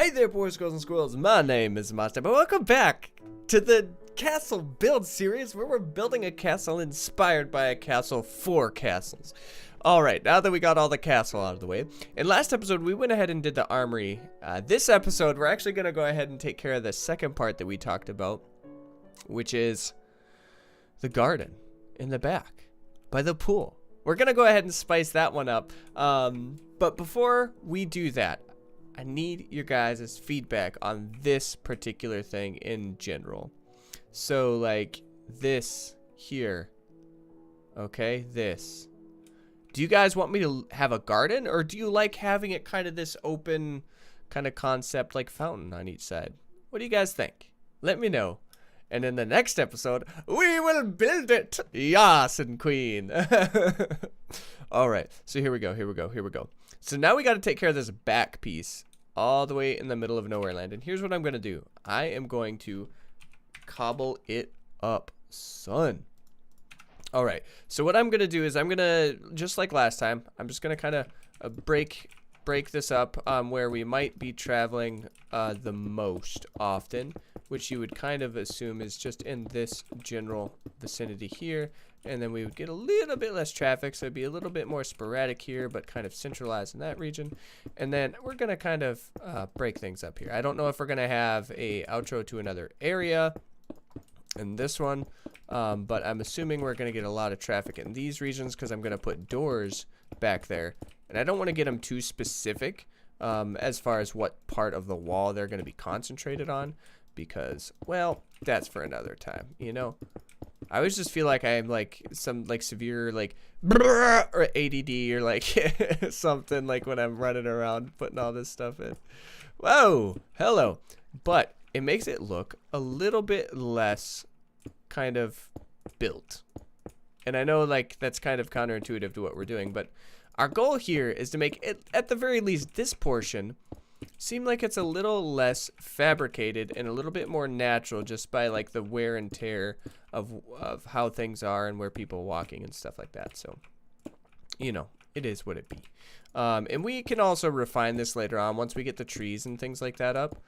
Hey there, boys, girls, and squirrels. My name is Modstab, and welcome back to the castle build series where we're building a castle inspired by a castle for castles. Alright, now that we got all the castle out of the way, in last episode we went ahead and did the armory. This episode we're actually going to go ahead and take care of the second part that we talked about, which is the garden in the back by the pool. We're going to go ahead and spice that one up, but before we do that, I need your guys' feedback on this particular thing in general. So, like, this here. Okay, this. Do you guys want me to have a garden, or do you like having it kind of this open kind of concept, like fountain on each side? What do you guys think? Let me know. And in the next episode, we will build it. Yas and queen. All right, so here we go. So now we got to take care of this back piece all the way in the middle of nowhere land. And here's what I'm going to do. I am going to cobble it up, son. All right. So what I'm going to do is I'm going to, just like last time, I'm just going to kind of break this up where we might be traveling the most often, which you would kind of assume is just in this general vicinity here. And then we would get a little bit less traffic, so it'd be a little bit more sporadic here, but kind of centralized in that region. And then we're going to kind of break things up here. I don't know if we're going to have a outro to another area in this one, but I'm assuming we're going to get a lot of traffic in these regions because I'm going to put doors back there. And I don't want to get them too specific as far as what part of the wall they're going to be concentrated on because, well, that's for another time, you know? I always just feel like I'm like some like severe like or ADD or like something like when I'm running around putting all this stuff in. Whoa, hello. But it makes it look a little bit less kind of built. And I know like that's kind of counterintuitive to what we're doing, but our goal here is to make it, at the very least, this portion seem like it's a little less fabricated and a little bit more natural just by like the wear and tear of how things are and where people are walking and stuff like that. So, you know, it is what it be. And we can also refine this later on once we get the trees and things like that up.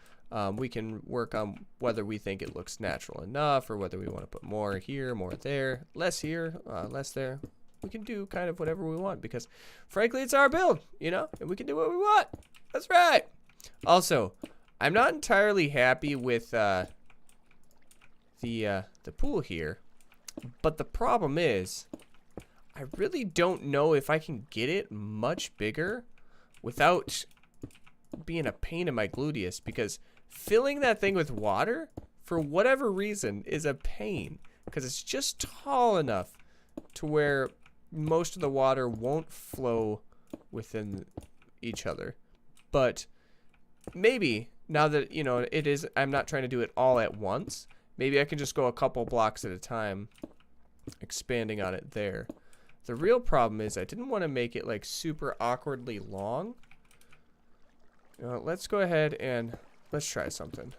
We can work on whether we think it looks natural enough or whether we want to put more here, more there, less here, less there. We can do kind of whatever we want because, frankly, it's our build, you know, and we can do what we want. That's right. Also, I'm not entirely happy with the pool here, but the problem is I really don't know if I can get it much bigger without being a pain in my gluteus because filling that thing with water for whatever reason is a pain because it's just tall enough to where most of the water won't flow within each other. But maybe now that, you know, it is, I'm not trying to do it all at once. Maybe I can just go a couple blocks at a time, expanding on it there. The real problem is I didn't want to make it like super awkwardly long. Let's go ahead and let's try something.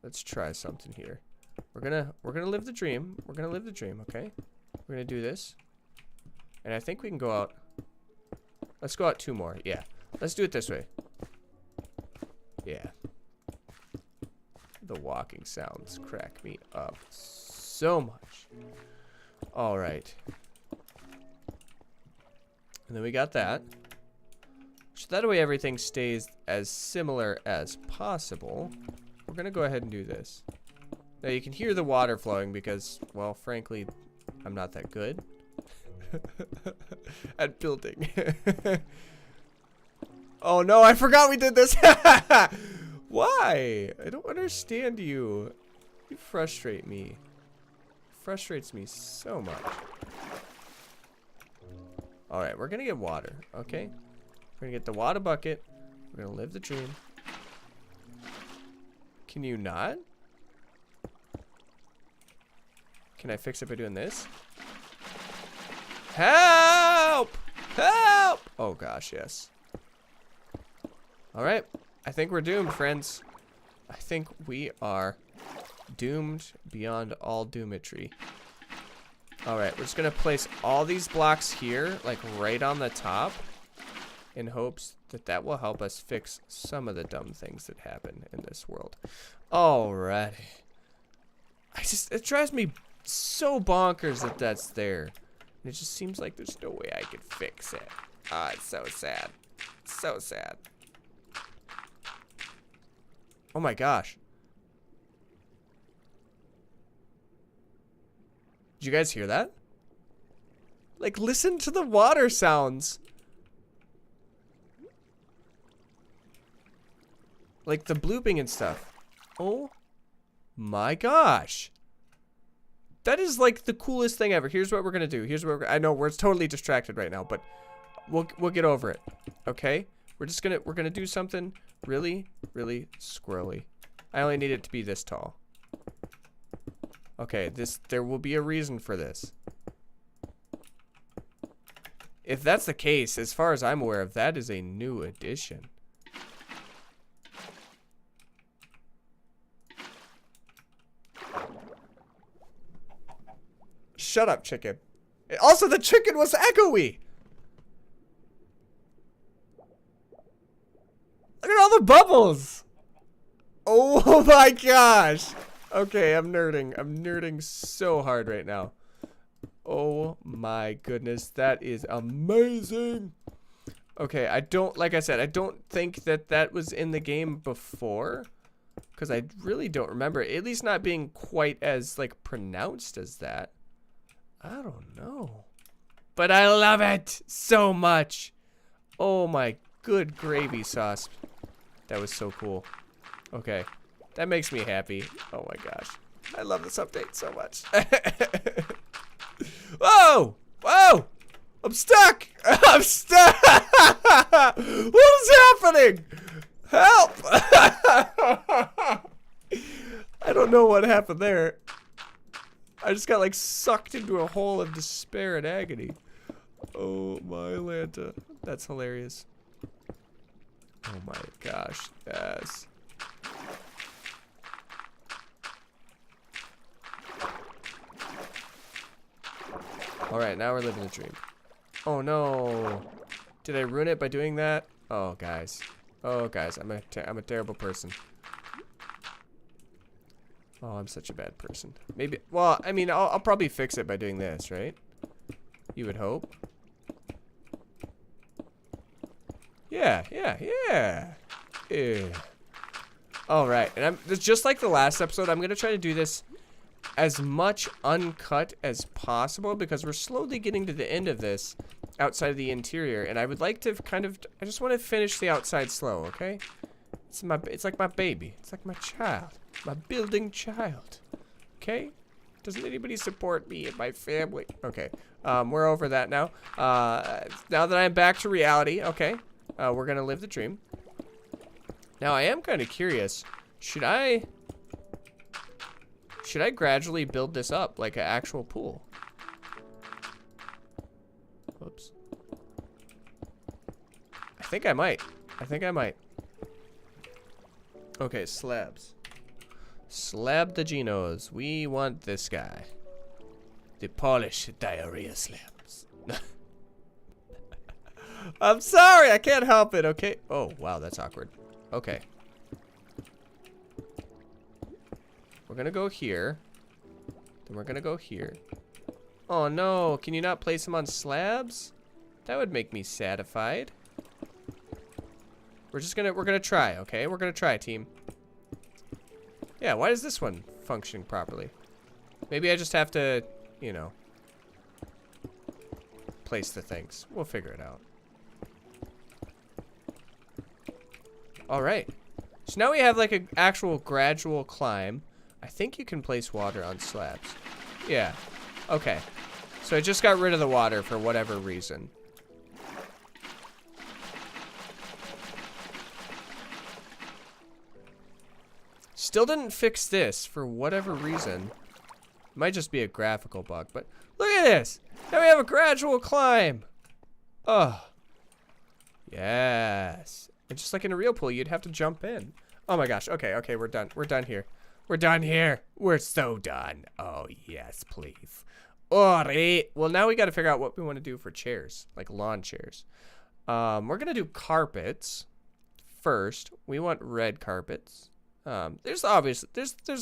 Let's try something here. We're gonna live the dream. We're gonna live the dream, okay? We're gonna do this. And I think we can go out. Let's go out 2 more. Yeah. Let's do it this way. Yeah. The walking sounds crack me up so much. All right. And then we got that. So that way everything stays as similar as possible. We're going to go ahead and do this. Now you can hear the water flowing because, well, frankly, I'm not that good at building. Oh no, I forgot we did this. Why? I don't understand you. You frustrate me. Frustrates me so much. Alright, we're gonna get water, okay? We're gonna get the water bucket. We're gonna live the dream. Can you not? Can I fix it by doing this? Help! Help! Oh gosh, yes. Alright, I think we're doomed, friends. I think we are doomed beyond all doometry. Alright, we're just gonna place all these blocks here, like right on the top. in hopes that that will help us fix some of the dumb things that happen in this world. Alrighty. It drives me so bonkers that that's there. And it just seems like there's no way I could fix it. Ah, it's so sad. So sad. Oh my gosh. Did you guys hear that? Like, listen to the water sounds. Like the blooping and stuff. Oh my gosh. That is like the coolest thing ever. Here's what we're gonna do. I know we're totally distracted right now, but we'll get over it. Okay? We're gonna do something really, really squirrely. I only need it to be this tall. Okay, there will be a reason for this. If that's the case, as far as I'm aware of, that is a new addition. Shut up, chicken. Also, the chicken was echoey. Look at all the bubbles. Oh my gosh. Okay, I'm nerding. I'm nerding so hard right now. Oh my goodness, that is amazing. Okay, like I said, I don't think that was in the game before, because I really don't remember, at least not being quite as like pronounced as that. I don't know, but I love it so much. Oh my good gravy sauce. That was so cool. Okay, that makes me happy. Oh my gosh, I love this update so much. Whoa! Whoa! I'm stuck! I'm stuck! What is happening? Help! I don't know what happened there. I just got like sucked into a hole of despair and agony. Oh my Lanta. That's hilarious. Oh my gosh. Yes. Alright, now we're living the dream. Oh no. Did I ruin it by doing that? Oh guys. Oh guys, I'm a terrible person. Oh, I'm such a bad person. Maybe, well, I mean, I'll probably fix it by doing this, right? You would hope. Yeah. Alright, and just like the last episode, I'm gonna try to do this as much uncut as possible, because we're slowly getting to the end of this outside of the interior, and I would like to I just want to finish the outside slow, okay? It's like my baby. It's like my child. My building child. Okay? Doesn't anybody support me and my family? Okay. We're over that now. Now that I'm back to reality, okay. We're gonna live the dream. Now I am kind of curious. Should I gradually build this up like an actual pool? Whoops. I think I might. Okay, slabs. Slab the Genos. We want this guy. The polished diarrhea slabs. I'm sorry, I can't help it, okay? Oh, wow, that's awkward. Okay. We're gonna go here. Then we're gonna go here. Oh no, can you not place them on slabs? That would make me satisfied. We're gonna try, okay? We're gonna try, team. Yeah, why is this one functioning properly? Maybe I just have to, you know, place the things. We'll figure it out. Alright. So now we have like an actual gradual climb. I think you can place water on slabs. Yeah. Okay. So I just got rid of the water for whatever reason. Still didn't fix this for whatever reason. It might just be a graphical bug, but look at this. Now we have a gradual climb. Oh. Yes. And just like in a real pool, you'd have to jump in. Oh my gosh. Okay, we're done. We're done here. We're done here. We're so done. Oh, yes, please. Alright. Well, now we got to figure out what we want to do for chairs, like lawn chairs. We're gonna do carpets first. We want red carpets. There's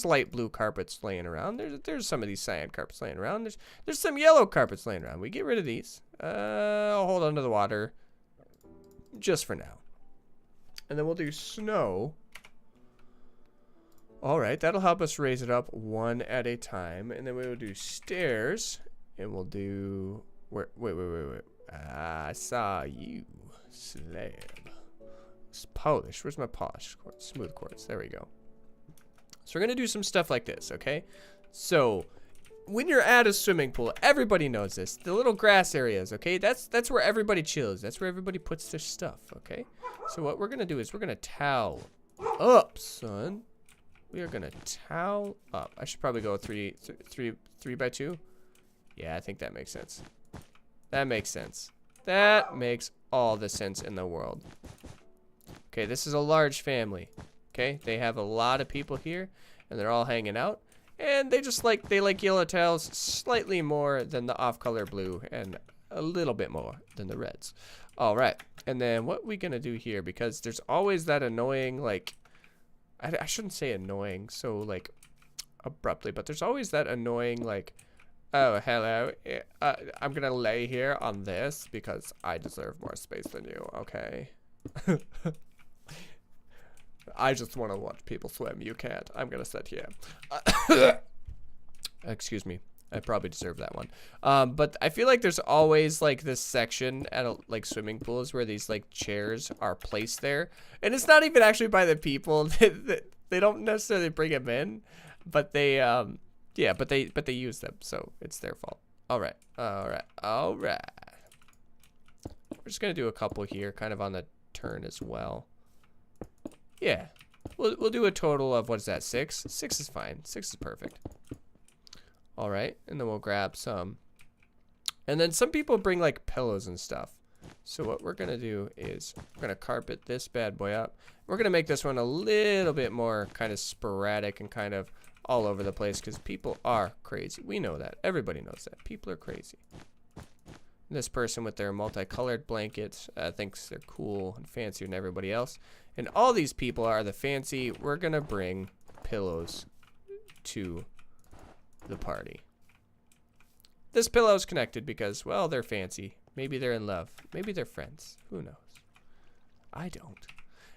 light blue carpets laying around. There's some of these cyan carpets laying around. There's some yellow carpets laying around. We get rid of these. I'll hold on to the water just for now. And then we'll do snow. All right, that'll help us raise it up one at a time. And then we will do stairs. And we'll do... Wait. I saw you. Slab. It's polished. Where's my polished quartz? Smooth quartz. There we go. So we're going to do some stuff like this, okay? So when you're at a swimming pool, everybody knows this. The little grass areas, okay? That's where everybody chills. That's where everybody puts their stuff, okay? So what we're going to do is we're going to towel up, son. We are going to towel up. I should probably go three by 2. Yeah, I think that makes sense. That makes sense. That makes all the sense in the world. Okay, this is a large family. Okay, they have a lot of people here, and they're all hanging out. And they like yellow tiles slightly more than the off-color blue, and a little bit more than the reds. All right, and then what we gonna do here? Because there's always that annoying, like, I shouldn't say annoying so like abruptly, but there's always that annoying like, oh hello, I'm gonna lay here on this because I deserve more space than you. Okay. I just want to watch people swim. You can't. I'm gonna sit here. Excuse me. I probably deserve that one. But I feel like there's always like this section at like swimming pools where these like chairs are placed there, and it's not even actually by the people. They don't necessarily bring them in, but they yeah, but they use them, so it's their fault. All right. We're just gonna do a couple here, kind of on the turn as well. Yeah, we'll do a total of, what is that, 6? 6 is fine. 6 is perfect. All right, and then we'll grab some. And then some people bring like pillows and stuff. So what we're gonna do is we're gonna carpet this bad boy up. We're gonna make this one a little bit more kind of sporadic and kind of all over the place because people are crazy. We know that. Everybody knows that. People are crazy. This person with their multicolored blankets thinks they're cool and fancier than everybody else. And all these people are the fancy. We're going to bring pillows to the party. This pillow is connected because, well, they're fancy. Maybe they're in love. Maybe they're friends. Who knows? I don't.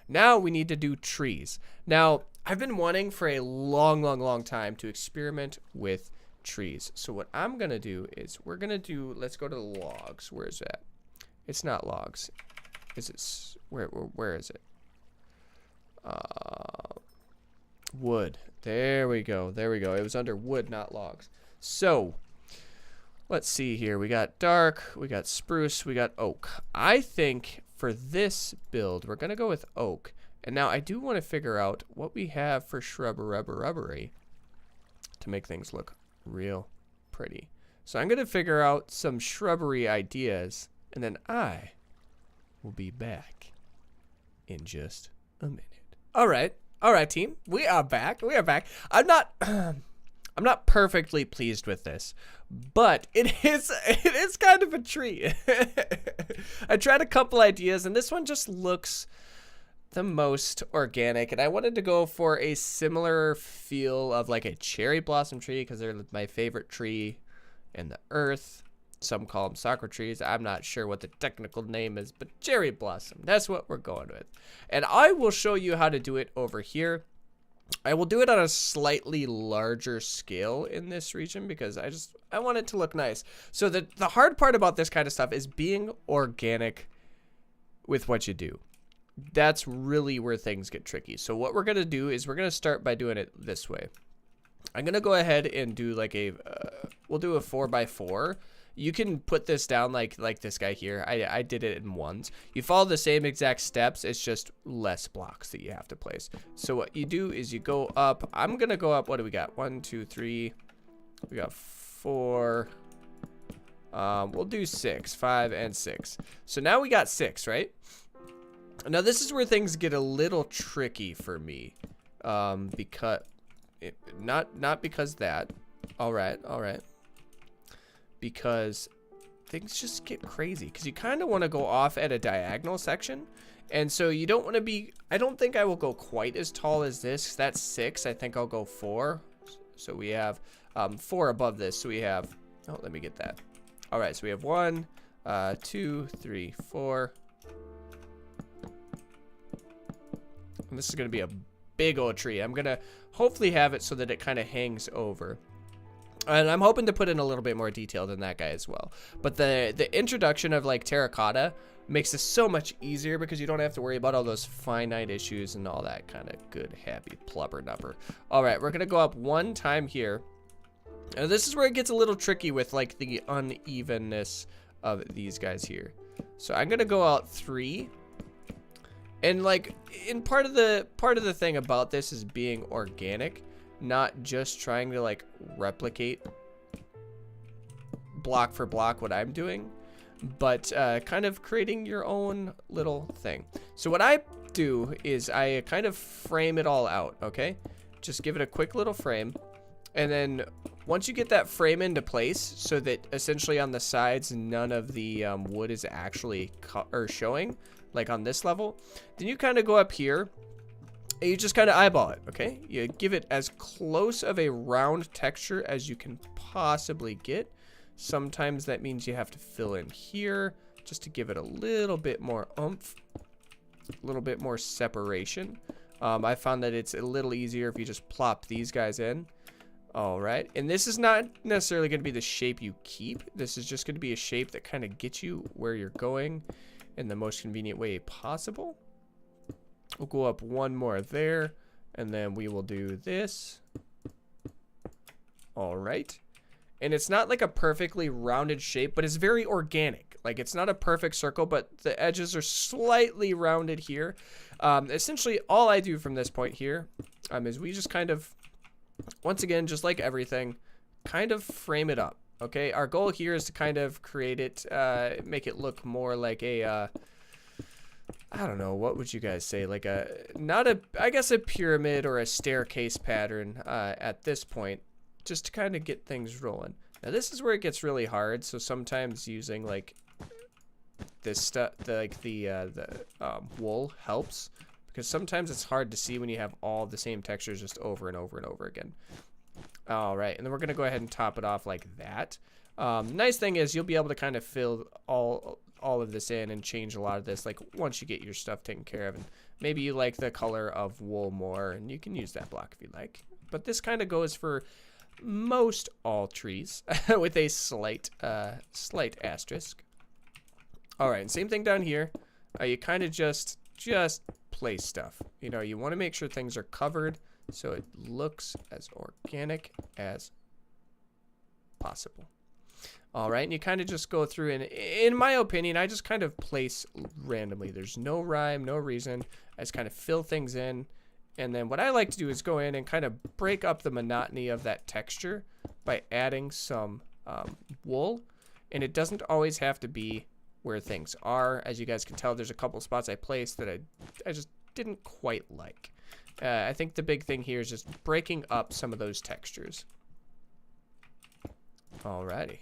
Now we need to do trees. Now, I've been wanting for a long time to experiment with trees. So what I'm gonna do is we're gonna do, let's go to the logs. Where is that? It's not logs. Is it, where is it? Wood. There we go. It was under wood, not logs. So let's see here. We got dark, we got spruce, we got oak. I think for this build we're gonna go with oak. And now I do want to figure out what we have for shrubbery to make things look real pretty. So I'm going to figure out some shrubbery ideas, and then I will be back in just a minute. All right, team. We are back. I'm not perfectly pleased with this, but it is kind of a tree. I tried a couple ideas, and this one just looks the most organic, and I wanted to go for a similar feel of like a cherry blossom tree because they're my favorite tree in the earth. Some call them sakura trees. I'm not sure what the technical name is, but cherry blossom, that's what we're going with. And I will show you how to do it over here. I will do it on a slightly larger scale in this region because I want it to look nice. So the hard part about this kind of stuff is being organic with what you do. That's really where things get tricky. So what we're going to do is we're going to start by doing it this way. I'm going to go ahead and do like we'll do a 4x4. You can put this down like this guy here. I did it in ones. You follow the same exact steps. It's just less blocks that you have to place. So what you do is you go up. I'm going to go up. What do we got? 1, 2, 3. We got 4. We'll do 6, 5, and 6. So now we got 6, right? Now this is where things get a little tricky for me, because not because that. All right. Because things just get crazy because you kind of want to go off at a diagonal section. And so you don't want to be, I don't think I will go quite as tall as this. That's 6. I think I'll go 4. So we have 4 above this. So we have, oh, let me get that. All right, so we have 1, 2, 3, 4. And this is going to be a big old tree. I'm going to hopefully have it so that it kind of hangs over. And I'm hoping to put in a little bit more detail than that guy as well. But the introduction of like terracotta makes this so much easier because you don't have to worry about all those finite issues and all that kind of good, happy plubber nubber. All right, we're going to go up 1 time here. Now, this is where it gets a little tricky with like the unevenness of these guys here. So I'm going to go out 3. And like in part of the thing about this is being organic, not just trying to like replicate block for block what I'm doing, but kind of creating your own little thing. So what I do is I kind of frame it all out, okay? Just give it a quick little frame. And then once you get that frame into place so that essentially on the sides none of the wood is actually showing, like on this level, then you kind of go up here and you just kind of eyeball it, okay? You give it as close of a round texture as you can possibly get. Sometimes that means you have to fill in here just to give it a little bit more oomph, a little bit more separation. I found that it's a little easier if you just plop these guys in. All right, and this is not necessarily going to be the shape you keep. This is just going to be a shape that kind of gets you where you're going in the most convenient way possible. We'll go up 1 more there, and then we will do this. All right. And it's not like a perfectly rounded shape, but it's very organic. Like it's not a perfect circle, but the edges are slightly rounded here. Essentially, all I do from this point here is we just kind of, once again, just like everything, kind of frame it up. Okay, our goal here is to kind of create it, make it look more like a, I don't know, what would you guys say? Like I guess a pyramid or a staircase pattern at this point, just to kind of get things rolling. Now this is where it gets really hard. So sometimes using like this stuff, like the wool helps, because sometimes it's hard to see when you have all the same textures just over and over and over again. All right, and then we're gonna go ahead and top it off like that. Nice thing is you'll be able to kind of fill all of this in and change a lot of this like once you get your stuff taken care of. And maybe you like the color of wool more, and you can use that block if you like. But this kind of goes for most all trees with a slight asterisk. All right, and same thing down here. You kind of just place stuff. You know, you want to make sure things are covered so it looks as organic as possible. All right, and you kind of just go through, and in my opinion, I just kind of place randomly. There's no rhyme, no reason. I just kind of fill things in. And then what I like to do is go in and kind of break up the monotony of that texture by adding some wool. And it doesn't always have to be where things are. As you guys can tell, there's a couple spots I placed that I just didn't quite like. I think the big thing here is just breaking up some of those textures. Alrighty.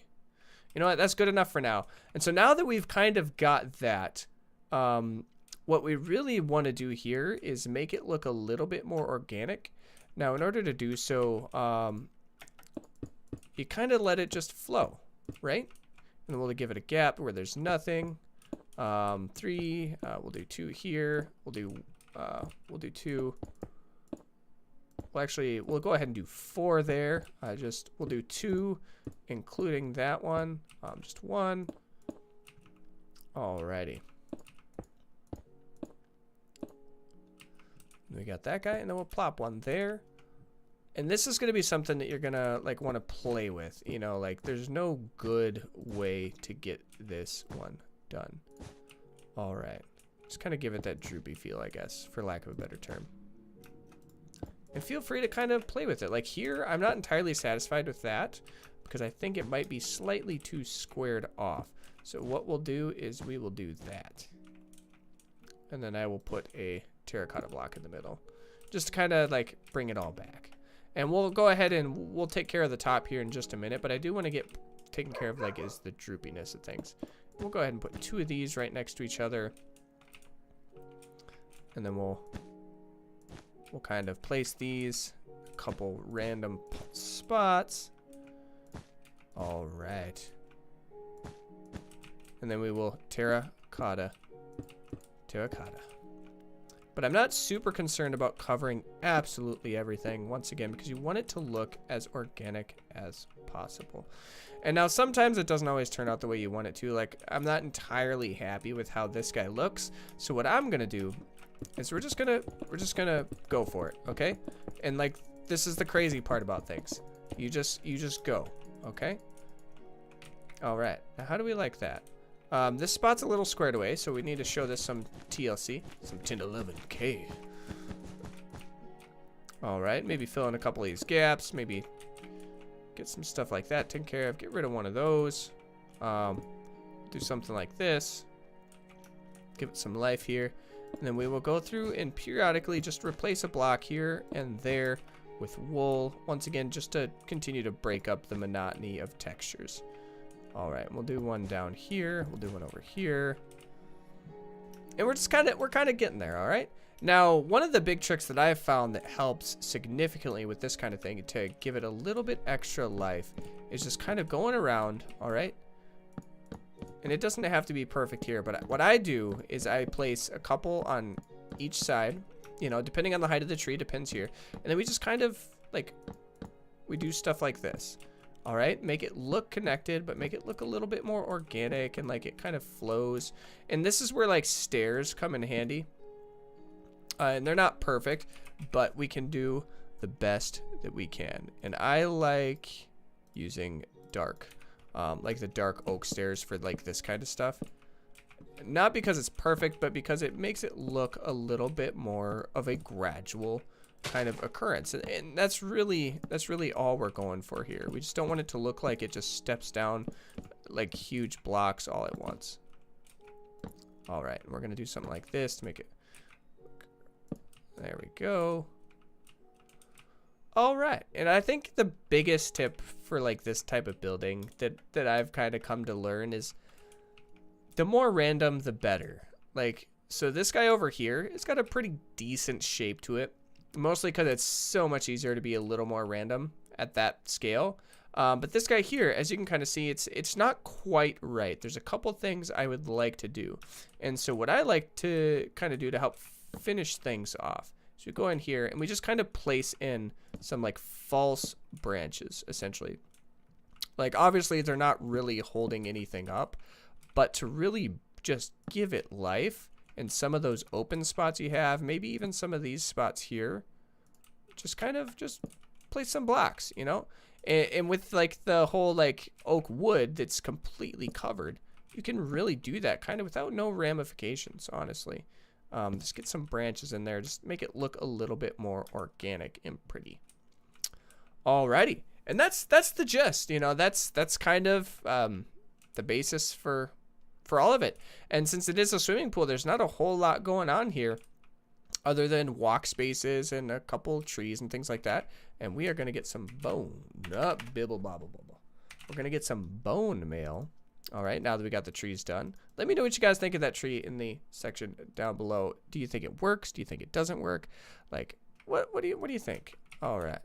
You know what? That's good enough for now. And so now that we've kind of got that, what we really want to do here is make it look a little bit more organic. Now, in order to do so, you kind of let it just flow, right? And we'll give it a gap where there's nothing. 3. We'll do 2 here. We'll do 2. Well, actually, we'll go ahead and do 4 there. We'll do 2, including that one. Just 1. Alrighty. We got that guy, and then we'll plop 1 there. And this is going to be something that you're going to like want to play with. You know, like there's no good way to get this one done. All right. Just kind of give it that droopy feel, I guess, for lack of a better term. And feel free to kind of play with it. Like here, I'm not entirely satisfied with that because I think it might be slightly too squared off. So what we'll do is we will do that. And then I will put a terracotta block in the middle just to kind of like bring it all back. And we'll go ahead and we'll take care of the top here in just a minute, but I do want to get taken care of, like, is the droopiness of things. We'll go ahead and put 2 of these right next to each other. And then we'll kind of place these a couple random spots. All right. And then we will terracotta. But I'm not super concerned about covering absolutely everything, once again, because you want it to look as organic as possible. And now sometimes it doesn't always turn out the way you want it to. Like, I'm not entirely happy with how this guy looks. So what I'm gonna do is we're just gonna go for it, okay? And like, this is the crazy part about things. You just go, okay? All right. Now how do we like that? This spot's a little squared away, so we need to show this some TLC, some 1011K. All right, maybe fill in a couple of these gaps, maybe get some stuff like that taken care of. Get rid of one of those. Do something like this. Give it some life here. And then we will go through and periodically just replace a block here and there with wool. Once again, just to continue to break up the monotony of textures. All right, we'll do one down here. We'll do one over here. And we're kind of getting there, all right? Now, one of the big tricks that I've found that helps significantly with this kind of thing to give it a little bit extra life is just kind of going around, all right? And it doesn't have to be perfect here, but what I do is I place a couple on each side, you know, depending on the height of the tree, depends here. And then we just kind of, like, we do stuff like this. All right, make it look connected, but make it look a little bit more organic and like it kind of flows. And this is where like stairs come in handy. And they're not perfect, but we can do the best that we can. And I like using dark, like the dark oak stairs for like this kind of stuff. Not because it's perfect, but because it makes it look a little bit more of a gradual kind of occurrence, and that's really all we're going for here. We just don't want it to look like it just steps down like huge blocks all at once. All right, we're gonna do something like this to make it. There we go. All right, and I think the biggest tip for like this type of building that I've kind of come to learn is the more random the better. Like, so this guy over here, it's got a pretty decent shape to it. Mostly because it's so much easier to be a little more random at that scale. But this guy here, as you can kind of see, it's not quite right. There's a couple things I would like to do. And so what I like to kind of do to help finish things off is we go in here and we just kind of place in some like false branches, essentially. Like, obviously they're not really holding anything up, but to really just give it life, and some of those open spots you have, maybe even some of these spots here, just kind of just place some blocks, you know? And with like the whole like oak wood that's completely covered, you can really do that kind of without no ramifications, honestly. Just get some branches in there, just make it look a little bit more organic and pretty. Alrighty, and that's the gist, you know, that's kind of the basis for all of it. And since it is a swimming pool, there's not a whole lot going on here other than walk spaces and a couple trees and things like that. And we are going to get some bone up, bibble bobble bubble. We're going to get some bone mail. All right, now that we got the trees done, let me know what you guys think of that tree in the section down below. Do you think it works? Do you think it doesn't work? Like, what do you think? All right,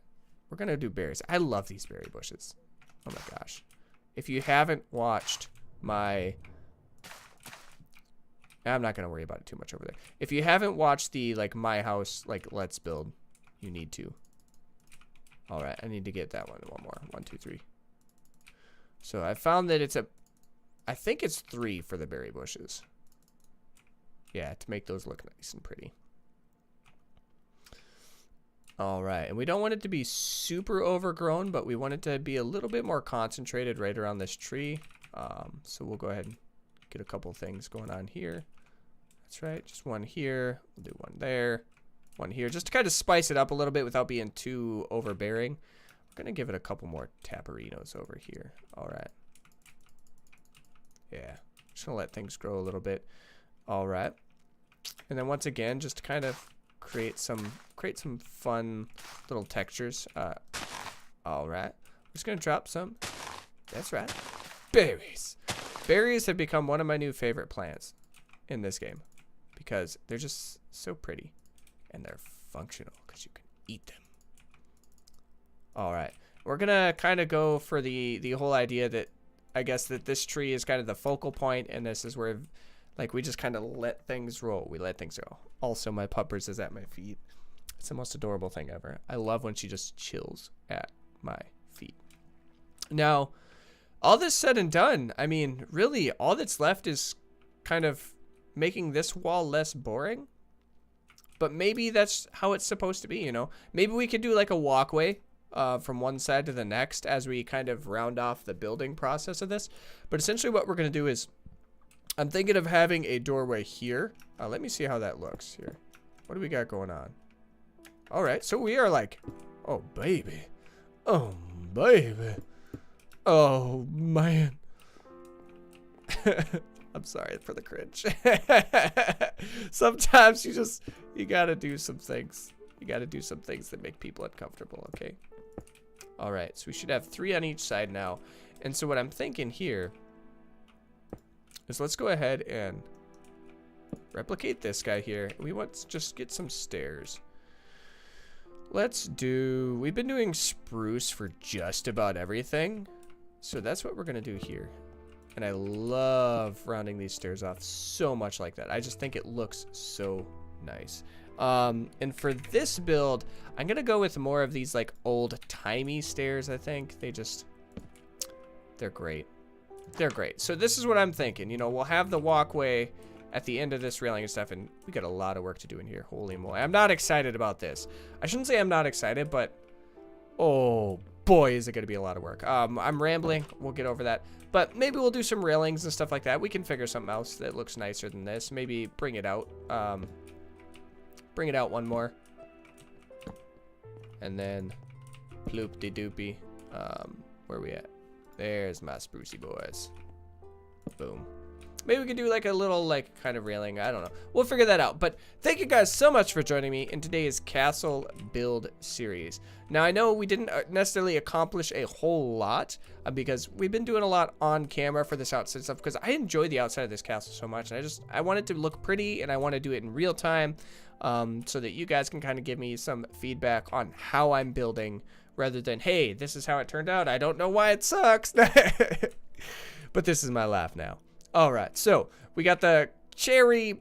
we're going to do berries. I love these berry bushes. Oh my gosh. If you haven't watched my, I'm not going to worry about it too much over there. If you haven't watched the, like, my house, like, let's build, you need to. All right, I need to get that one more. 1, 2, 3. So I found that it's I think it's 3 for the berry bushes. Yeah, to make those look nice and pretty. All right, and we don't want it to be super overgrown, but we want it to be a little bit more concentrated right around this tree. So we'll go ahead and get a couple things going on here. That's right, just one here. We'll do one there, one here, just to kind of spice it up a little bit without being too overbearing. We're gonna give it a couple more taperinos over here. All right. Yeah, just gonna let things grow a little bit. All right, and then once again, just to kind of create some fun little textures. All right, we're just gonna drop some. That's right. berries. Berries have become one of my new favorite plants in this game because they're just so pretty and they're functional because you can eat them. All right, we're gonna kind of go for the whole idea that I guess that this tree is kind of the focal point, and this is where like we just kind of let things roll. We let things go. Also, my puppers is at my feet. It's the most adorable thing ever. I love when she just chills at my feet. Now, all this said and done, I mean, really, all that's left is kind of making this wall less boring. But maybe that's how it's supposed to be, you know? Maybe we could do like a walkway from one side to the next as we kind of round off the building process of this. But essentially what we're going to do is, I'm thinking of having a doorway here. Let me see how that looks here. What do we got going on? All right, so we are like, oh, baby. Oh, baby. Oh, man. I'm sorry for the cringe. Sometimes you gotta do some things. You gotta do some things that make people uncomfortable, okay? All right, so we should have 3 on each side now. And so what I'm thinking here is let's go ahead and replicate this guy here. We want to just get some stairs. We've been doing spruce for just about everything. So that's what we're gonna do here. And I love rounding these stairs off so much like that. I just think it looks so nice. And for this build, I'm gonna go with more of these like old-timey stairs, I think. They're great. They're great. So this is what I'm thinking. You know, we'll have the walkway at the end of this railing and stuff, and we got a lot of work to do in here. Holy moly. I'm not excited about this. I shouldn't say I'm not excited, but oh boy, is it going to be a lot of work. I'm rambling. We'll get over that. But maybe we'll do some railings and stuff like that. We can figure something else that looks nicer than this. Maybe bring it out. Bring it out one more. And then ploop-de-doopy. Where are we at? There's my sprucey boys. Boom. Maybe we could do like a little like kind of railing. I don't know. We'll figure that out. But thank you guys so much for joining me in today's castle build series. Now I know we didn't necessarily accomplish a whole lot because we've been doing a lot on camera for this outside stuff because I enjoy the outside of this castle so much. And I want it to look pretty and I want to do it in real time so that you guys can kind of give me some feedback on how I'm building rather than, hey, this is how it turned out. I don't know why it sucks. But this is my laugh now. All right, so we got the cherry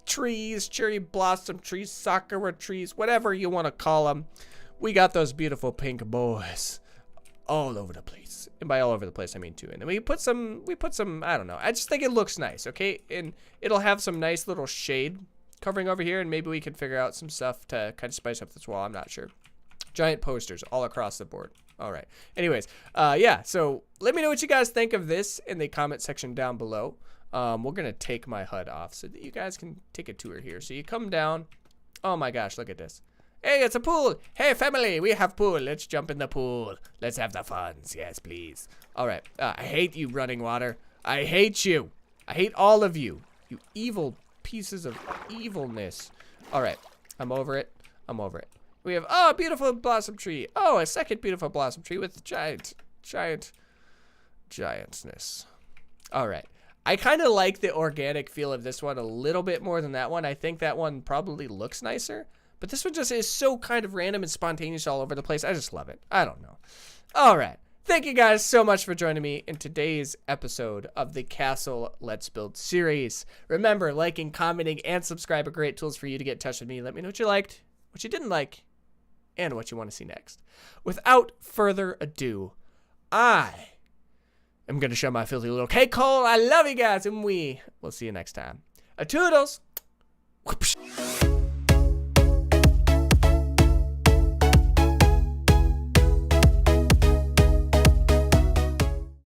trees, cherry blossom trees, sakura trees, whatever you want to call them. We got those beautiful pink boys all over the place. And by all over the place, I mean 2. And then we put some, I don't know. I just think it looks nice, okay? And it'll have some nice little shade covering over here. And maybe we can figure out some stuff to kind of spice up this wall. I'm not sure. Giant posters all across the board. All right. Anyways, yeah, so let me know what you guys think of this in the comment section down below. We're going to take my HUD off so that you guys can take a tour here. So you come down. Oh my gosh, look at this. Hey, it's a pool. Hey, family, we have pool. Let's jump in the pool. Let's have the funs. Yes, please. All right. I hate you, running water. I hate you. I hate all of you. You evil pieces of evilness. All right. I'm over it. I'm over it. We have, oh, a beautiful blossom tree. Oh, a second beautiful blossom tree with giantness. All right. I kind of like the organic feel of this one a little bit more than that one. I think that one probably looks nicer. But this one just is so kind of random and spontaneous all over the place. I just love it. I don't know. All right. Thank you guys so much for joining me in today's episode of the Castle Let's Build series. Remember, liking, commenting, and subscribe are great tools for you to get in touch with me. Let me know what you liked, what you didn't like, and what you want to see next. Without further ado, I am going to show my filthy little cake hole. I love you guys, and we'll see you next time. A toodles. Whoopsh.